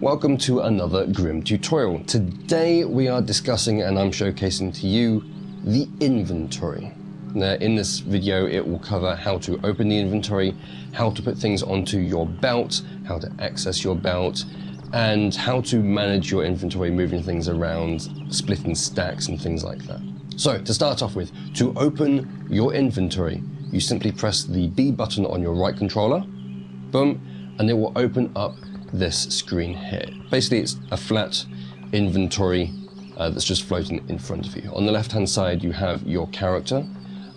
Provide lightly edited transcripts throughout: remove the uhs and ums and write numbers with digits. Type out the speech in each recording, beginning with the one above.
Welcome to another Grim tutorial. Today we are discussing and I'm showcasing to you the inventory. Now in this video it will cover how to open the inventory, how to put things onto your belt, how to access your belt, and how to manage your inventory, moving things around, splitting stacks and things like that. So to start off with, to open your inventory, you simply press the B button on your right controller, boom, and it will open up this screen here. Basically it's a flat inventory that's just floating in front of you. On the left hand side you have your character.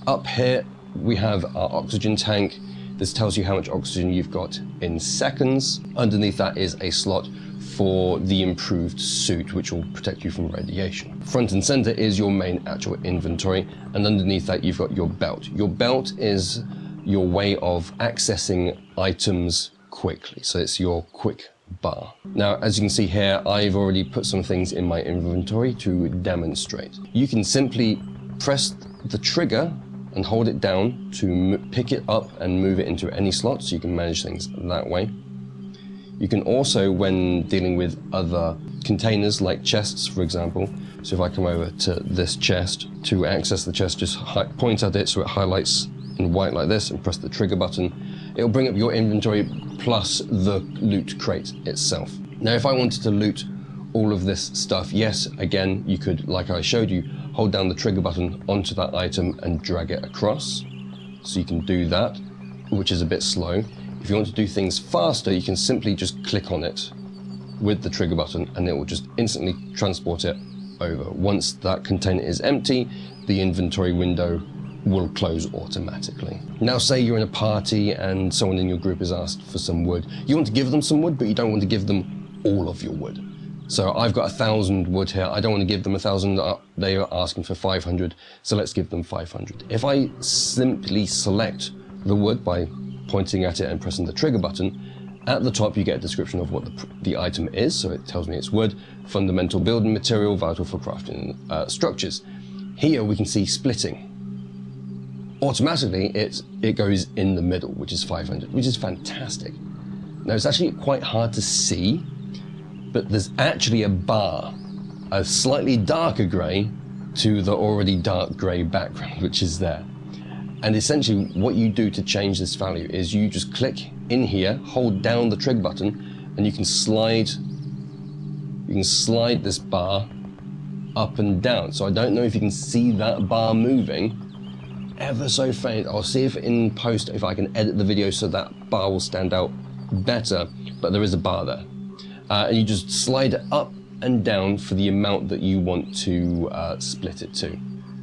Up here we have our oxygen tank. This tells you how much oxygen you've got in seconds. Underneath that is a slot for the improved suit, which will protect you from radiation. Front and center is your main actual inventory, and underneath that you've got your belt. Your belt is your way of accessing items quickly, so it's your quick bar. Now as you can see here, I've already put some things in my inventory to demonstrate. You can simply press the trigger and hold it down to pick it up and move it into any slot, so you can manage things that way. You can also, when dealing with other containers like chests for example, so if I come over to this chest, to access the chest just point at it so it highlights in white like this and press the trigger button. It'll bring up your inventory plus the loot crate itself. Now if I wanted to loot all of this stuff, yes, again, you could, like I showed you, hold down the trigger button onto that item and drag it across. So you can do that, which is a bit slow. If you want to do things faster, you can simply just click on it with the trigger button and it will just instantly transport it over. Once that container is empty, the inventory window will close automatically. Now say you're in a party and someone in your group has asked for some wood. You want to give them some wood, but you don't want to give them all of your wood. So I've got 1,000 wood here. I don't want to give them 1,000. They are asking for 500, so let's give them 500. If I simply select the wood by pointing at it and pressing the trigger button, at the top you get a description of what the item is. So it tells me it's wood, fundamental building material, vital for crafting structures. Here we can see splitting. Automatically it goes in the middle, which is 500, which is fantastic. Now it's actually quite hard to see, but there's actually a bar, a slightly darker grey to the already dark grey background, which is there. And essentially what you do to change this value is you just click in here, hold down the trigger button, and you can slide this bar up and down. So I don't know if you can see that bar moving, ever so faint. I'll see if in post if I can edit the video so that bar will stand out better, but there is a bar there. And you just slide it up and down for the amount that you want to split it to.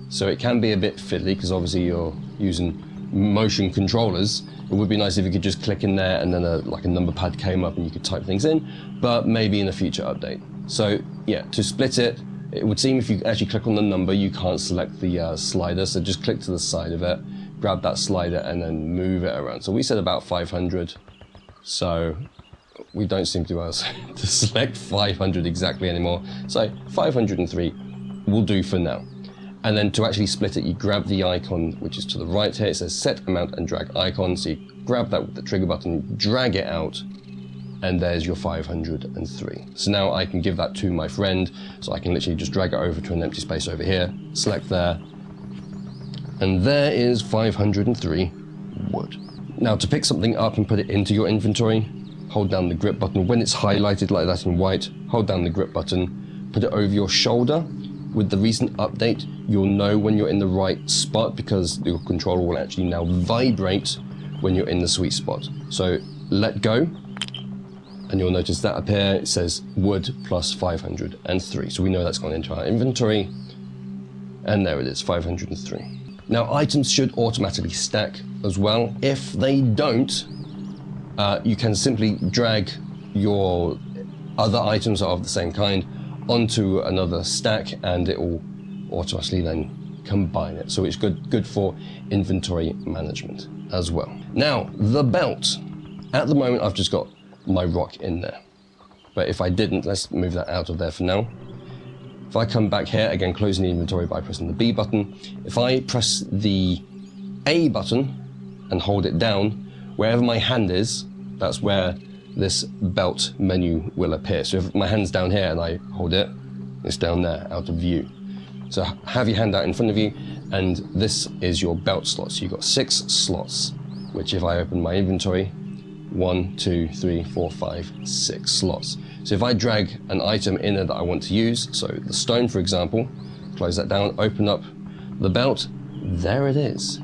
So it can be a bit fiddly because obviously you're using motion controllers. It would be nice if you could just click in there and then like a number pad came up and you could type things in, but maybe in a future update. So yeah, to split it, it would seem if you actually click on the number, you can't select the slider, so just click to the side of it, grab that slider and then move it around. So we said about 500, so we don't seem to be able to select 500 exactly anymore. So 503 will do for now. And then to actually split it, you grab the icon, which is to the right here. It says set amount and drag icon. So you grab that with the trigger button, drag it out, and there's your 503. So now I can give that to my friend. So I can literally just drag it over to an empty space over here, select there, and there is 503 wood. Now to pick something up and put it into your inventory, hold down the grip button. When it's highlighted like that in white, hold down the grip button, put it over your shoulder. With the recent update, you'll know when you're in the right spot because your controller will actually now vibrate when you're in the sweet spot. So let go, and you'll notice that up here, it says wood plus 503. So we know that's gone into our inventory, and there it is, 503. Now items should automatically stack as well. If they don't, you can simply drag your other items that are of the same kind onto another stack and it will automatically then combine it. So it's good for inventory management as well. Now the belt. At the moment I've just got my rock in there. But if I didn't, let's move that out of there for now. If I come back here, again closing the inventory by pressing the B button, if I press the A button and hold it down, wherever my hand is, that's where this belt menu will appear. So if my hand's down here and I hold it, it's down there, out of view. So have your hand out in front of you, and this is your belt slot. So you've got 6 slots, which if I open my inventory, 1, 2, 3, 4, 5, 6 slots. So if I drag an item in there that I want to use, so the stone, for example, close that down, open up the belt, there it is.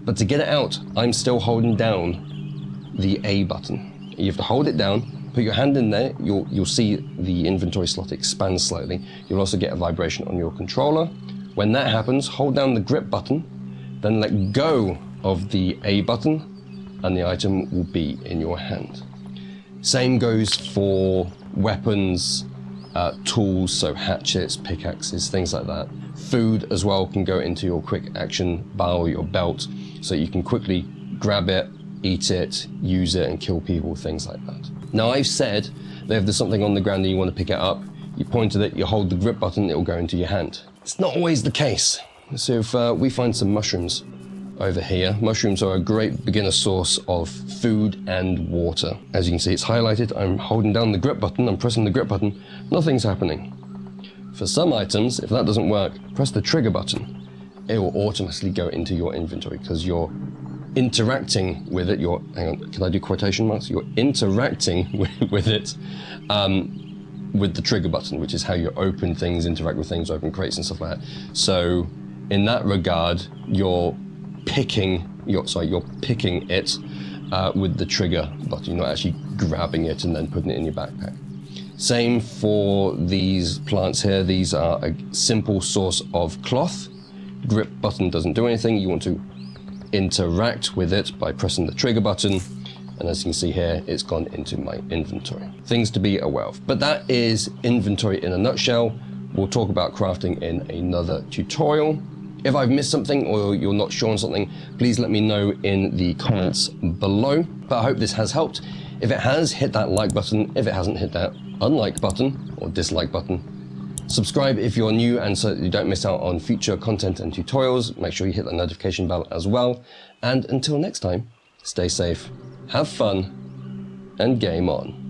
But to get it out, I'm still holding down the A button. You have to hold it down, put your hand in there, you'll see the inventory slot expand slightly. You'll also get a vibration on your controller. When that happens, hold down the grip button, then let go of the A button, and the item will be in your hand. Same goes for weapons, tools, so hatchets, pickaxes, things like that. Food as well can go into your quick action bar or your belt, so you can quickly grab it, eat it, use it, and kill people, things like that. Now I've said that if there's something on the ground and you want to pick it up, you point at it, you hold the grip button, it will go into your hand. It's not always the case. So if we find some mushrooms over here, mushrooms are a great beginner source of food and water. As you can see, it's highlighted. I'm holding down the grip button, I'm pressing the grip button, nothing's happening. For some items, if that doesn't work, press the trigger button. It will automatically go into your inventory because you're interacting with it. Hang on, can I do quotation marks? You're interacting with it with the trigger button, which is how you open things, interact with things, open crates and stuff like that. So in that regard, you're picking it with the trigger button. You're not actually grabbing it and then putting it in your backpack. Same for these plants here. These are a simple source of cloth. Grip button doesn't do anything. You want to interact with it by pressing the trigger button. And as you can see here, it's gone into my inventory. Things to be aware of. But that is inventory in a nutshell. We'll talk about crafting in another tutorial. If I've missed something or you're not sure on something, please let me know in the comments below. But I hope this has helped. If it has, hit that like button. If it hasn't, hit that unlike button or dislike button. Subscribe if you're new and so that you don't miss out on future content and tutorials. Make sure you hit the notification bell as well. And until next time, stay safe, have fun, and game on.